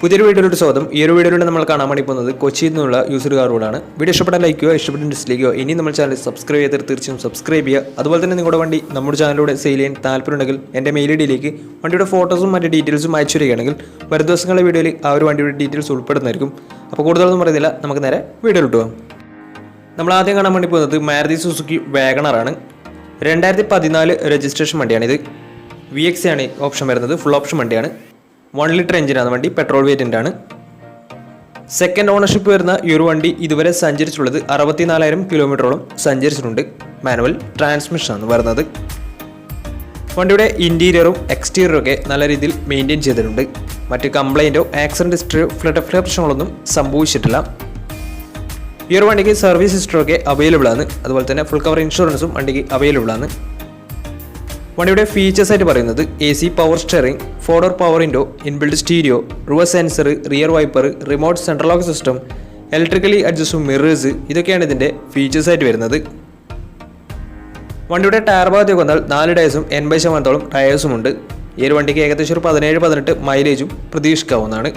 പുതിയൊരു വീഡിയോയിലോട്ട് സ്വാഗതം. ഈ ഒരു വീഡിയോയിലൂടെ നമ്മൾ കാണാൻ വേണ്ടി പോകുന്നത് കൊച്ചിയിൽ നിന്നുള്ള യൂസർ കാർ റോഡാണ്. വീഡിയോ ഇഷ്ടപ്പെട്ടാൽ ലൈക്ക് ചെയ്യുക, ഇഷ്ടപ്പെട്ട ഡിസ്ലൈക്ക് ചെയ്യുക. ഇനി നമ്മൾ ചാനൽ സബ്സ്ക്രൈബ് ചെയ്തിട്ട് തീർച്ചയായും സബ്സ്ക്രൈബ് ചെയ്യുക. അതുപോലെ തന്നെ നിങ്ങളുടെ വണ്ടി നമ്മുടെ ചാനലിലൂടെ സെയിൽ ചെയ്യാൻ താല്പര്യമുണ്ടെങ്കിൽ എൻ്റെ മെയിൽ ഐഡിയിലേക്ക് വണ്ടിയുടെ ഫോട്ടോസും മറ്റ് ഡീറ്റെയിൽസും അയച്ചു വരികയാണെങ്കിൽ വരും ദിവസങ്ങളുടെ വീഡിയോയിൽ ആ ഒരു വണ്ടിയുടെ ഡീറ്റെയിൽസ് ഉൾപ്പെടുന്നതായിരിക്കും. അപ്പോൾ കൂടുതലൊന്നും പറയുന്നില്ല, നമുക്ക് നേരെ വീഡിയോയിലോട്ട് പോകാം. നമ്മൾ ആദ്യം കാണാൻ വേണ്ടി പോകുന്നത് മാരുതി സുസുക്കി വാഗണറാണ്. 2014 രജിസ്ട്രേഷൻ വണ്ടിയാണിത്. VX ആണ് ഓപ്ഷൻ വരുന്നത്. ഫുൾ ഓപ്ഷൻ വണ്ടിയാണ്. 1 ലിറ്റർ എഞ്ചിനാണ് വണ്ടി. പെട്രോൾ വേരിയൻ്റ് ആണ്. സെക്കൻഡ് ഓണർഷിപ്പ് വരുന്ന ഈ ഒരു വണ്ടി ഇതുവരെ സഞ്ചരിച്ചിട്ടുള്ളത് 64,000 കിലോമീറ്ററോളം സഞ്ചരിച്ചിട്ടുണ്ട്. മാനുവൽ ട്രാൻസ്മിഷനാണ് വരുന്നത്. വണ്ടിയുടെ ഇൻറ്റീരിയറും എക്സ്റ്റീരിയറും ഒക്കെ നല്ല രീതിയിൽ മെയിൻറ്റെയിൻ ചെയ്തിട്ടുണ്ട്. മറ്റ് കംപ്ലൈൻറ്റോ ആക്സിഡൻറ്റ് ഹിസ്റ്ററിയോ ഫ്ലഡ് പ്രശ്നങ്ങളൊന്നും സംഭവിച്ചിട്ടില്ല. ഈ ഒരു വണ്ടിക്ക് സർവീസ് ഹിസ്റ്ററൊക്കെ അവൈലബിൾ ആണ്. അതുപോലെ തന്നെ ഫുൾ കവർ ഇൻഷുറൻസും വണ്ടിക്ക് അവൈലബിൾ ആണ്. വണ്ടിയുടെ ഫീച്ചേഴ്സ് ആയിട്ട് പറയുന്നത് AC power steering, 4-door power window, inbuilt stereo, reverse sensor, rear wiper, remote central lock system, electrically adjustable mirrors, ഇതൊക്കെയാണ് ഇതിൻ്റെ ഫീച്ചേഴ്സ് ആയിട്ട് വരുന്നത്. വണ്ടിയുടെ ടയർ ഭാഗത്തേക്ക് വന്നാൽ 4 ടയേഴ്സും 80% ടയേഴ്സും ഉണ്ട്. ഈ ഒരു വണ്ടിക്ക് ഏകദേശം ഒരു 17-18 മൈലേജും പ്രതീക്ഷിക്കാവുന്നതാണ്.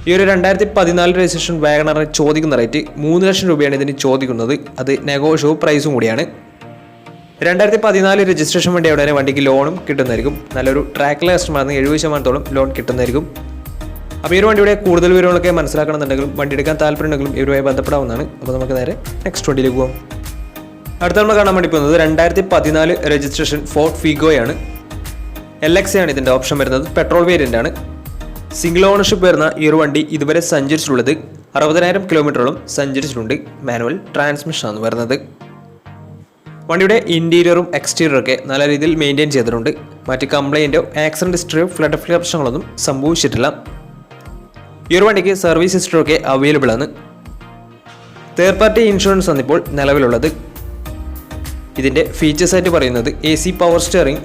ഈ ഒരു 2014 രജിസ്ട്രേഷൻ വാഗണറിന് ചോദിക്കുന്ന റേറ്റ് 3 ലക്ഷം രൂപയാണ് ഇതിന് ചോദിക്കുന്നത്. അത് നെഗോഷ്യബിൾ പ്രൈസും കൂടിയാണ്. 2014 രജിസ്ട്രേഷൻ വണ്ടി അവിടെ വണ്ടിക്ക് ലോണും കിട്ടുന്നതായിരിക്കും. നല്ലൊരു ട്രാക്കിലെ കസ്റ്റമറാണ്. 70% ലോൺ കിട്ടുന്നതായിരിക്കും. അപ്പോൾ ഈ ഒരു വണ്ടിയുടെ കൂടുതൽ വിവരങ്ങളൊക്കെ മനസ്സിലാക്കണമെന്നുണ്ടെങ്കിലും വണ്ടി എടുക്കാൻ താല്പര്യമുണ്ടെങ്കിലും ഇവരുമായി ബന്ധപ്പെടാവുന്നതാണ്. അപ്പോൾ നമുക്ക് നേരെ നെക്സ്റ്റ് വണ്ടിയിലേക്ക് പോകാം. അടുത്ത നമ്മൾ കാണാൻ വേണ്ടി പോകുന്നത് 2014 രജിസ്ട്രേഷൻ ഫോർഡ് ഫിഗോയാണ്. LX ആണ് ഇതിൻ്റെ ഓപ്ഷൻ വരുന്നത്. പെട്രോൾ വേരിയൻ്റ് ആണ്. സിംഗിൾ ഓണർഷിപ്പ് വരുന്ന ഈ ഒരു വണ്ടി ഇതുവരെ സഞ്ചരിച്ചിട്ടുള്ളത് 60,000 കിലോമീറ്ററോളം സഞ്ചരിച്ചിട്ടുണ്ട്. മാനുവൽ ട്രാൻസ്മിഷനാണ് വരുന്നത്. വണ്ടിയുടെ ഇൻറ്റീരിയറും എക്സ്റ്റീരിയറും ഒക്കെ നല്ല രീതിയിൽ മെയിൻറ്റെയിൻ ചെയ്തിട്ടുണ്ട്. മറ്റ് കംപ്ലൈൻറ്റോ ആക്സിഡൻറ്റ് ഹിസ്റ്ററിയോ ഫ്ലഡ് പ്രശ്നങ്ങളൊന്നും സംഭവിച്ചിട്ടില്ല. ഈ ഒരു വണ്ടിക്ക് സർവീസ് ഹിസ്റ്ററിയൊക്കെ അവൈലബിൾ ആണ്. തേർഡ് പാർട്ടി ഇൻഷുറൻസ് ആണ് ഇപ്പോൾ നിലവിലുള്ളത്. ഇതിൻ്റെ ഫീച്ചേഴ്സ് ആയിട്ട് പറയുന്നത് AC power steering,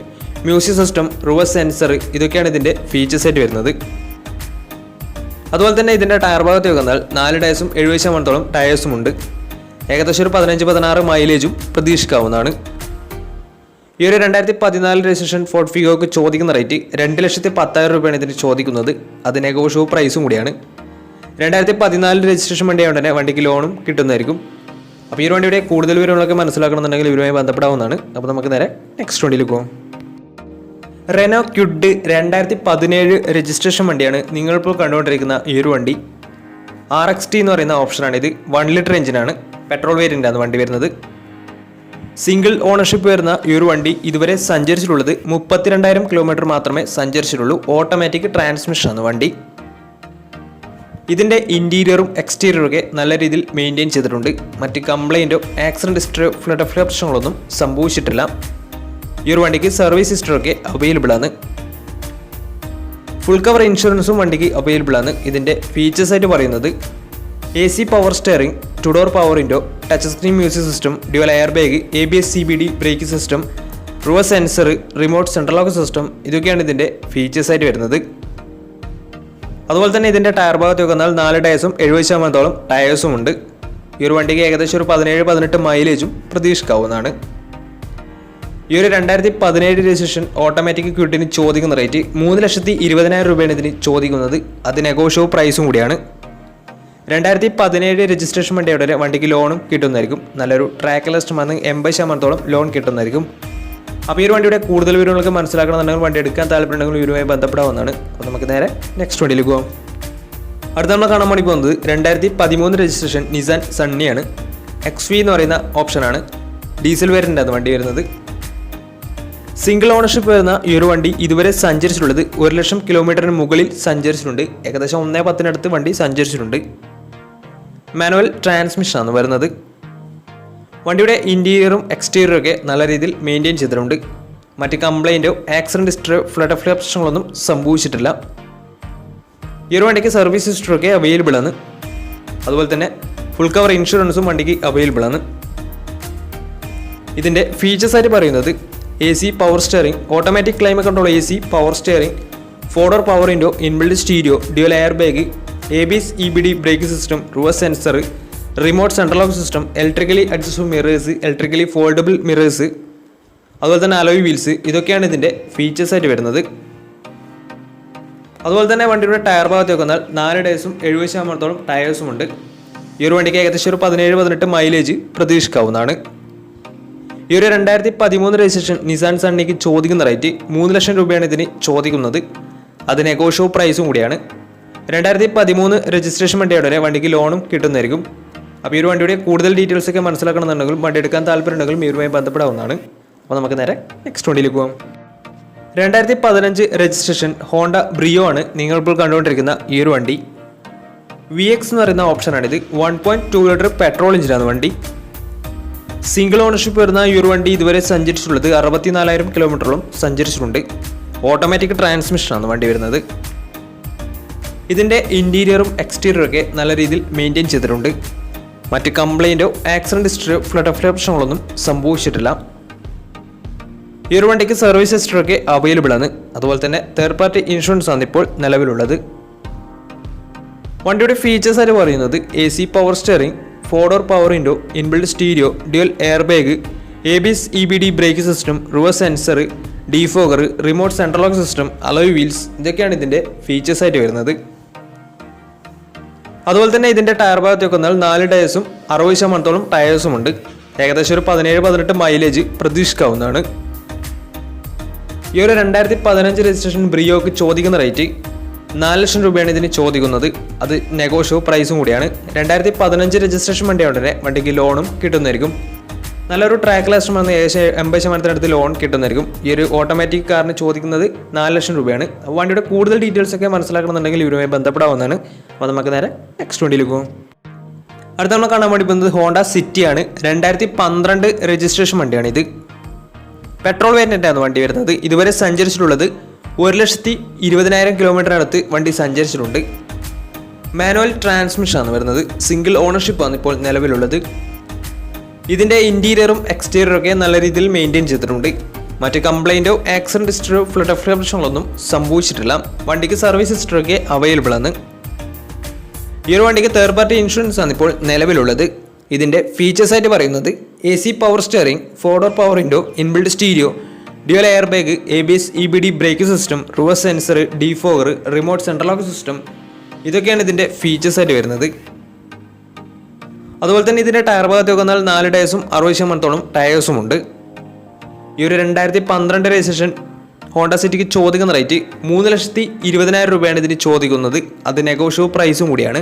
music system, reverse sensor, ഇതൊക്കെയാണ് ഇതിൻ്റെ ഫീച്ചേഴ്സ് ആയിട്ട് വരുന്നത്. അതുപോലെ തന്നെ ഇതിൻ്റെ ടയർ ഭാഗത്തേക്ക് വന്നാൽ 4 ടയേഴ്സും 70% ടയേഴ്സും ഉണ്ട്. ഏകദേശം ഒരു 15-16 മൈലേജും പ്രതീക്ഷിക്കാവുന്നതാണ്. ഈ ഒരു 2014 രജിസ്ട്രേഷൻ ഫോർഡ് ഫിഗോക്ക് ചോദിക്കുന്ന റേറ്റ് 2,10,000 രൂപയാണ് ഇതിന് ചോദിക്കുന്നത്. അത് നെഗോഷ്യബിൾ പ്രൈസും കൂടിയാണ്. 2014 രജിസ്ട്രേഷൻ വണ്ടിയായതുകൊണ്ട് തന്നെ വണ്ടിക്ക് ലോണും കിട്ടുന്നതായിരിക്കും. അപ്പോൾ ഈ ഒരു വണ്ടിയുടെ കൂടുതൽ വിവരങ്ങളൊക്കെ മനസ്സിലാക്കണമെന്നുണ്ടെങ്കിൽ ഇവരുമായി ബന്ധപ്പെടാവുന്നതാണ്. അപ്പോൾ നമുക്ക് നേരെ നെക്സ്റ്റ് വണ്ടിയിൽ പോകാം. റെനോ ക്വിഡ് 2017 രജിസ്ട്രേഷൻ വണ്ടിയാണ് നിങ്ങളിപ്പോൾ കണ്ടുകൊണ്ടിരിക്കുന്ന ഈ ഒരു വണ്ടി. RXT എന്ന് പറയുന്ന ഓപ്ഷനാണ് ഇത്. 1 ലിറ്റർ എഞ്ചിനാണ്. പെട്രോൾ വേരിയൻ്റ് ആണ് വണ്ടി വരുന്നത്. സിംഗിൾ ഓണർഷിപ്പ് വരുന്ന ഈ ഒരു വണ്ടി ഇതുവരെ സഞ്ചരിച്ചിട്ടുള്ളത് 32,000 കിലോമീറ്റർ മാത്രമേ സഞ്ചരിച്ചിട്ടുള്ളൂ. ഓട്ടോമാറ്റിക് ട്രാൻസ്മിഷനാണ് വണ്ടി. ഇതിൻ്റെ ഇൻറ്റീരിയറും എക്സ്റ്റീരിയറും ഒക്കെ നല്ല രീതിയിൽ മെയിൻറ്റെയിൻ ചെയ്തിട്ടുണ്ട്. മറ്റ് കംപ്ലൈൻറ്റോ ആക്സിഡൻറ്റ് ഹിസ്റ്ററിയോ ഫ്ലഡ് പ്രശ്നങ്ങളൊന്നും സംഭവിച്ചിട്ടില്ല. ഈ ഒരു വണ്ടിക്ക് സർവീസ് ഹിസ്റ്ററൊക്കെ അവൈലബിൾ ആണ്. ഫുൾ കവർ ഇൻഷുറൻസും വണ്ടിക്ക് അവൈലബിൾ ആണ്. ഇതിൻ്റെ ഫീച്ചേഴ്സ് ആയിട്ട് പറയുന്നത് AC power steering, 2-door power window, touch screen music system, dual air bag, ABS CBD brake system, reverse sensor, remote central lock system, ഇതൊക്കെയാണ് ഇതിൻ്റെ ഫീച്ചേഴ്സ് ആയിട്ട് വരുന്നത്. അതുപോലെ തന്നെ ഇതിൻ്റെ ടയർ ഭാഗത്തേക്ക് വന്നാൽ 4 ടയേഴ്സും 70% ടയേഴ്സും ഉണ്ട്. ഈ ഒരു വണ്ടിക്ക് ഏകദേശം ഒരു 17-18 മൈലേജും പ്രതീക്ഷിക്കാവുന്നതാണ്. ഈ ഒരു 2017 രജിസ്ട്രേഷൻ ഓട്ടോമാറ്റിക് ക്വിഡിന് ചോദിക്കുന്ന റേറ്റ് 3,20,000 രൂപയാണ് ഇതിന് ചോദിക്കുന്നത്. അത് നെഗോഷ്യബിൾ പ്രൈസും കൂടിയാണ്. 2017 രജിസ്ട്രേഷൻ വണ്ടിയുടെ വണ്ടിക്ക് ലോണും കിട്ടുന്നതായിരിക്കും. നല്ലൊരു ട്രാക്ക് ലിസ്റ്റുമാണ്. 80% ലോൺ കിട്ടുന്നതായിരിക്കും. അപ്പോൾ ഈ ഒരു വണ്ടിയുടെ കൂടുതൽ വിവരങ്ങളൊക്കെ മനസ്സിലാക്കണമെന്നുണ്ടെങ്കിൽ വണ്ടി എടുക്കാൻ താല്പര്യമുണ്ടെങ്കിൽ ഇവരുമായി ബന്ധപ്പെടാവുന്നതാണ്. അപ്പോൾ നമുക്ക് നേരെ നെക്സ്റ്റ് വണ്ടിയിലേക്ക് പോകാം. അടുത്ത നമ്മൾ കാണാൻ വേണ്ടി പോകുന്നത് 2013 രജിസ്ട്രേഷൻ നിസാൻ സണ്ണിയാണ്. XV എന്ന് പറയുന്ന ഓപ്ഷനാണ്. ഡീസൽ വേരിയൻ്റ് ആണ് വണ്ടി വരുന്നത്. സിംഗിൾ ഓണർഷിപ്പ് വരുന്ന ഈ ഒരു വണ്ടി ഇതുവരെ സഞ്ചരിച്ചിട്ടുള്ളത് 1 ലക്ഷം കിലോമീറ്ററിന് മുകളിൽ സഞ്ചരിച്ചിട്ടുണ്ട്. ഏകദേശം 1.10 വണ്ടി സഞ്ചരിച്ചിട്ടുണ്ട്. മാനുവൽ ട്രാൻസ്മിഷനാണ് വരുന്നത്. വണ്ടിയുടെ ഇൻറ്റീരിയറും എക്സ്റ്റീരിയറും ഒക്കെ നല്ല രീതിയിൽ മെയിൻറ്റെയിൻ ചെയ്തിട്ടുണ്ട്. മറ്റ് കംപ്ലൈൻറ്റോ ആക്സിഡൻറ്റ് ഹിസ്റ്ററിയോ ഫ്ലഡ് പ്രശ്നങ്ങളൊന്നും സംഭവിച്ചിട്ടില്ല. ഈ ഒരു വണ്ടിക്ക് സർവീസ് ഹിസ്റ്ററൊക്കെ അവൈലബിൾ ആണ്. അതുപോലെ തന്നെ ഫുൾ കവർ ഇൻഷുറൻസും വണ്ടിക്ക് അവൈലബിൾ ആണ്. ഇതിൻ്റെ ഫീച്ചേഴ്സ് ആയിട്ട് പറയുന്നത് AC power steering, automatic climate control AC power steering, 4-door power window, inbuilt stereo, dual air bag, ABS EBD brake system, reverse sensor, remote central lock system, electrically adjustable mirrors, electrically foldable mirrors, അതുപോലെ തന്നെ alloy wheels, ഇതൊക്കെയാണ് ഇതിൻ്റെ features ആയിട്ട് വരുന്നത്. അതുപോലെ തന്നെ വണ്ടിയുടെ tyre ഭാഗത്തേക്ക് വന്നാൽ 4 ടയേഴ്സും 70% ടയേഴ്സും ഉണ്ട്. ഈ ഒരു വണ്ടിക്ക് ഏകദേശം ഒരു 17-18 മൈലേജ് പ്രതീക്ഷിക്കാവുന്നതാണ്. ഈ ഒരു 2013 രജിസ്ട്രേഷൻ നിസാൻ സണ്ണിക്ക് ചോദിക്കുന്ന റേറ്റ് 3 ലക്ഷം രൂപയാണ് ഇതിന് ചോദിക്കുന്നത്. അത് നെഗോഷ്യബിൾ പ്രൈസും കൂടിയാണ്. 2013 രജിസ്ട്രേഷൻ വണ്ടിയുടെ വണ്ടിക്ക് ലോണും കിട്ടുന്നതായിരിക്കും. അപ്പോൾ ഈ ഒരു വണ്ടിയുടെ കൂടുതൽ ഡീറ്റെയിൽസ് ഒക്കെ മനസ്സിലാക്കണമെന്നുണ്ടെങ്കിൽ വണ്ടി എടുക്കാൻ താല്പര്യമുണ്ടെങ്കിൽ ഇവരുമായി ബന്ധപ്പെടാവുന്നതാണ്. അപ്പോൾ നമുക്ക് നേരെ നെക്സ്റ്റ് വണ്ടിയിലേക്ക് പോകാം. 2015 രജിസ്ട്രേഷൻ ഹോണ്ട ബ്രിയോ ആണ് നിങ്ങളിപ്പോൾ കണ്ടുകൊണ്ടിരിക്കുന്ന ഈ ഒരു വണ്ടി. VX എന്ന് പറയുന്ന ഓപ്ഷനാണിത്. 1.2 ലിറ്റർ പെട്രോൾ എഞ്ചിനാണ് വണ്ടി. സിംഗിൾ ഓണർഷിപ്പ് വരുന്ന ഈ ഒരു വണ്ടി ഇതുവരെ സഞ്ചരിച്ചിട്ടുള്ളത് 64,000 കിലോമീറ്ററോളം സഞ്ചരിച്ചിട്ടുണ്ട്. ഓട്ടോമാറ്റിക് ട്രാൻസ്മിഷനാണ് വണ്ടി വരുന്നത്. ഇതിൻ്റെ ഇൻറ്റീരിയറും എക്സ്റ്റീരിയറും ഒക്കെ നല്ല രീതിയിൽ മെയിൻറ്റെയിൻ ചെയ്തിട്ടുണ്ട്. മറ്റ് കംപ്ലൈൻറ്റോ ആക്സിഡൻറ്റ് ഹിസ്റ്ററിയോ ഫ്ലഡ് ഓഫ് പ്രശ്നങ്ങളൊന്നും സംഭവിച്ചിട്ടില്ല. ഈ ഒരു വണ്ടിക്ക് സർവീസ് ഹിസ്റ്ററൊക്കെ അവൈലബിൾ ആണ്. അതുപോലെ തന്നെ തേർഡ് പാർട്ടി ഇൻഷുറൻസ് ആണ് ഇപ്പോൾ നിലവിലുള്ളത്. വണ്ടിയുടെ ഫീച്ചേഴ്സ് ആയിട്ട് പറയുന്നത് AC power steering, 4-door power window, inbuilt stereo, dual air bag, ABS EBD brake system, reverse sensor, defogger, remote central lock system, alloy wheels, ഇതൊക്കെയാണ് ഇതിൻ്റെ ഫീച്ചേഴ്സ് ആയിട്ട് വരുന്നത്. അതുപോലെ തന്നെ ഇതിൻ്റെ ടയർ ഭാഗത്തേക്ക് വന്നാൽ 4 ടയേഴ്സും 60% ടയേഴ്സും ഉണ്ട്. ഏകദേശം ഒരു 17-18 മൈലേജ് പ്രതീക്ഷിക്കാവുന്നതാണ്. ഈ ഒരു 2015 രജിസ്ട്രേഷൻ ബ്രിയോക്ക് ചോദിക്കുന്ന റേറ്റ് 4 ലക്ഷം രൂപയാണ് ഇതിന് ചോദിക്കുന്നത്. അത് നെഗോഷ്യബിൾ പ്രൈസും കൂടിയാണ്. 2015 രജിസ്ട്രേഷൻ വണ്ടിയോടെ വണ്ടിക്ക് ലോണും കിട്ടുന്നതായിരിക്കും. നല്ലൊരു ട്രാക്ക് ലാസ്റ്റം വന്ന് ഏകദേശം 80% ലോൺ കിട്ടുന്നതായിരിക്കും. ഈ ഒരു ഓട്ടോമാറ്റിക് കാറിന് ചോദിക്കുന്നത് 4 ലക്ഷം രൂപയാണ്. വണ്ടിയുടെ കൂടുതൽ ഡീറ്റെയിൽസ് ഒക്കെ മനസ്സിലാക്കണമെന്നുണ്ടെങ്കിൽ ഇവരുമായി ബന്ധപ്പെടാവുന്നതാണ്. അപ്പോൾ നമുക്ക് നേരെ നെക്സ്റ്റ് വണ്ടിയിലേക്ക് പോകും. അടുത്ത നമ്മൾ കാണാൻ വേണ്ടി പോകുന്നത് ഹോണ്ട സിറ്റിയാണ്. 2012 രജിസ്ട്രേഷൻ വണ്ടിയാണ് ഇത്. പെട്രോൾ വേരിയൻ്റാണ് വണ്ടി വരുന്നത്. ഇതുവരെ സഞ്ചരിച്ചിട്ടുള്ളത് 1,20,000 കിലോമീറ്റർ അടുത്ത് വണ്ടി സഞ്ചരിച്ചിട്ടുണ്ട്. മാനുവൽ ട്രാൻസ്മിഷനാണ് വരുന്നത്. സിംഗിൾ ഓണർഷിപ്പാണ് ഇപ്പോൾ നിലവിലുള്ളത്. ഇതിൻ്റെ ഇൻറ്റീരിയറും എക്സ്റ്റീരിയറും ഒക്കെ നല്ല രീതിയിൽ മെയിൻറ്റെയിൻ ചെയ്തിട്ടുണ്ട്. മറ്റ് കംപ്ലൈൻറ്റോ ആക്സിഡൻറ്റ് ഹിസ്റ്ററിയോ ഫ്ലഡ് ഓഫ് പ്രശ്നങ്ങളൊന്നും സംഭവിച്ചിട്ടില്ല. വണ്ടിക്ക് സർവീസ് ഹിസ്റ്ററൊക്കെ അവൈലബിൾ ആണ്. ഈ ഒരു വണ്ടിക്ക് തേർഡ് പാർട്ടി ഇൻഷുറൻസ് ആണ് ഇപ്പോൾ നിലവിലുള്ളത്. ഇതിൻ്റെ ഫീച്ചേഴ്സ് ആയിട്ട് പറയുന്നത് AC power steering, 4-door power window, inbuilt stereo, dual air bag, ABS EBD brake system, reverse sensor, defogger, remote central lock system, ഇതൊക്കെയാണ് ഇതിൻ്റെ ഫീച്ചേഴ്സ് ആയിട്ട് വരുന്നത്. അതുപോലെ തന്നെ ഇതിൻ്റെ ടയർ ഭാഗത്തേക്ക് വന്നാൽ 4 ടയേഴ്സും 60% ടയേഴ്സും ഉണ്ട്. ഈ ഒരു 2012 രജിസ്ട്രേഷൻ ഹോണ്ട സിറ്റിക്ക് ചോദിക്കുന്ന റേറ്റ് 3,20,000 രൂപയാണ് ഇതിന് ചോദിക്കുന്നത്. അത് നെഗോഷ്യബിൾ പ്രൈസും കൂടിയാണ്.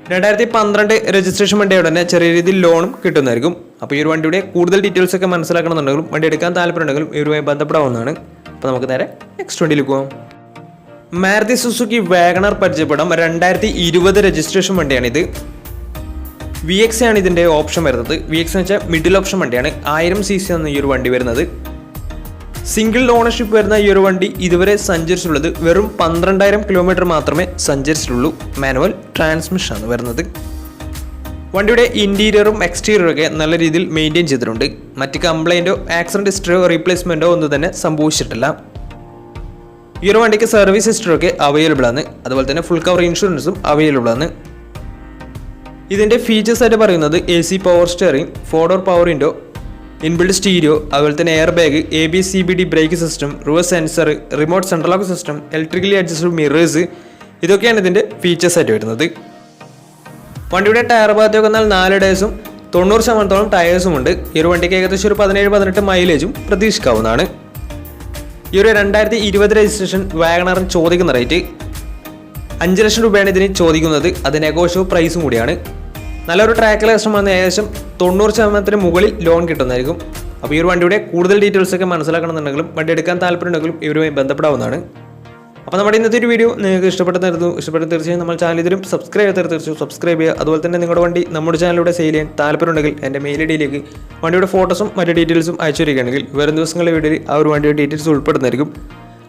2012 രജിസ്ട്രേഷൻ വണ്ടിയുടെ തന്നെ ചെറിയ രീതിയിൽ ലോണും കിട്ടുന്നതായിരിക്കും. അപ്പോൾ ഈ ഒരു വണ്ടിയുടെ കൂടുതൽ ഡീറ്റെയിൽസ് ഒക്കെ മനസ്സിലാക്കണമെന്നുണ്ടെങ്കിലും വണ്ടി എടുക്കാൻ താല്പര്യമുണ്ടെങ്കിലും ഇവരുമായി ബന്ധപ്പെടാവുന്നതാണ്. അപ്പോൾ നമുക്ക് നേരെ നെക്സ്റ്റ് വണ്ടിയിലേക്ക് പോകാം. മാരുതി സുസുക്കി വാഗണർ പരിചയപ്പെടാം. 2020 രജിസ്ട്രേഷൻ വണ്ടിയാണിത്. VX ആണ് ഇതിൻ്റെ ഓപ്ഷൻ വരുന്നത്. VX എന്ന് വെച്ചാൽ മിഡിൽ ഓപ്ഷൻ വണ്ടിയാണ്. 1000 cc ആണ് ഈ ഒരു വണ്ടി വരുന്നത്. സിംഗിൾ ഓണർഷിപ്പ് വരുന്ന ഈ ഒരു വണ്ടി ഇതുവരെ സഞ്ചരിച്ചിട്ടുള്ളത് വെറും 12,000 കിലോമീറ്റർ മാത്രമേ സഞ്ചരിച്ചിട്ടുള്ളൂ. മാനുവൽ ട്രാൻസ്മിഷനാണ് വരുന്നത്. വണ്ടിയുടെ ഇൻറ്റീരിയറും എക്സ്റ്റീരിയറും ഒക്കെ നല്ല രീതിയിൽ മെയിൻറ്റെയിൻ ചെയ്തിട്ടുണ്ട്. മറ്റ് കംപ്ലൈൻറ്റോ ആക്സിഡൻറ്റ് ഹിസ്റ്ററിയോ റീപ്ലേസ്മെൻറ്റോ ഒന്നും തന്നെ സംഭവിച്ചിട്ടില്ല. ഈ ഒരു വണ്ടിക്ക് സർവീസ് ഹിസ്റ്ററിയൊക്കെ അവൈലബിൾ ആണ്. അതുപോലെ തന്നെ ഫുൾ കവർ ഇൻഷുറൻസും അവൈലബിൾ ആണ്. ഇതിൻ്റെ ഫീച്ചേഴ്സ് ആയിട്ട് പറയുന്നത് AC power steering, 4-door power window, inbuilt stereo, അതുപോലെ തന്നെ air bag, ABS EBD brake system, reverse sensor, remote central lock system, electrically adjustable mirrors, ഇതൊക്കെയാണ് ഇതിൻ്റെ ഫീച്ചേഴ്സ് ആയിട്ട് വരുന്നത്. വണ്ടിയുടെ ടയർ ഭാഗത്തേക്ക് വന്നാൽ 4 ടയേഴ്സും 90% ടയേഴ്സും ഉണ്ട്. ഈ ഒരു വണ്ടിക്ക് ഏകദേശം ഒരു 17-18 മൈലേജും പ്രതീക്ഷിക്കാവുന്നതാണ്. ഈ ഒരു 2020 രജിസ്ട്രേഷൻ വാഗണറിന് ചോദിക്കുന്ന റേറ്റ് 5 ലക്ഷം രൂപയാണ് ഇതിന് ചോദിക്കുന്നത്. അത് നെഗോഷ്യബിൾ പ്രൈസും കൂടിയാണ്. നല്ലൊരു ട്രാക്ക് ലക്ഷം വന്ന് ഏകദേശം 90% മുകളിൽ ലോൺ കിട്ടുന്നതായിരിക്കും. അപ്പോൾ ഈ ഒരു വണ്ടിയുടെ കൂടുതൽ ഡീറ്റെയിൽസ് ഒക്കെ മനസ്സിലാക്കണമെന്നുണ്ടെങ്കിലും വണ്ടി എടുക്കാൻ താല്പര്യമുണ്ടെങ്കിലും ഇവരുമായി ബന്ധപ്പെടാവുന്നതാണ്. അപ്പോൾ നമ്മുടെ ഇന്നത്തെ ഒരു വീഡിയോ നിങ്ങൾക്ക് ഇഷ്ടപ്പെട്ട തീർച്ചയായും നമ്മൾ ചാനൽ ഇതിലും സബ്സ്ക്രൈബ് ചെയ്താൽ തീർച്ചയായും സബ്സ്ക്രൈബ് ചെയ്യുക. അതുപോലെ തന്നെ നിങ്ങളുടെ വണ്ടി നമ്മുടെ ചാനലിലൂടെ സെയിൽ ചെയ്യാൻ താല്പര്യമുണ്ടെങ്കിൽ എൻ്റെ മെയിൽ ഐഡിയിലേക്ക് വണ്ടിയുടെ ഫോട്ടോസും മറ്റ് ഡീറ്റെയിൽസും അയച്ചു വരികയാണെങ്കിൽ വരും ദിവസങ്ങളിലെ വീഡിയോയിൽ ആ ഒരു വണ്ടിയുടെ ഡീറ്റെയിൽസ് ഉൾപ്പെടുന്നതായിരിക്കും.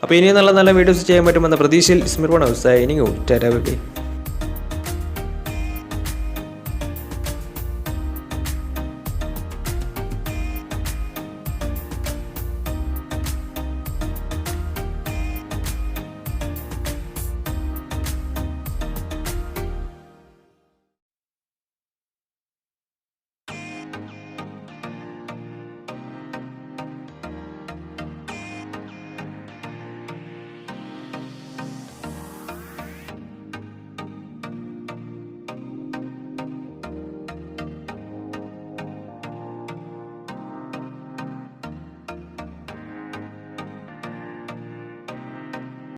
അപ്പോൾ ഇനി നല്ല വീഡിയോസ് ചെയ്യാൻ പറ്റുമെന്ന പ്രതീക്ഷയിൽ Izmir signing out. Tata bye bye.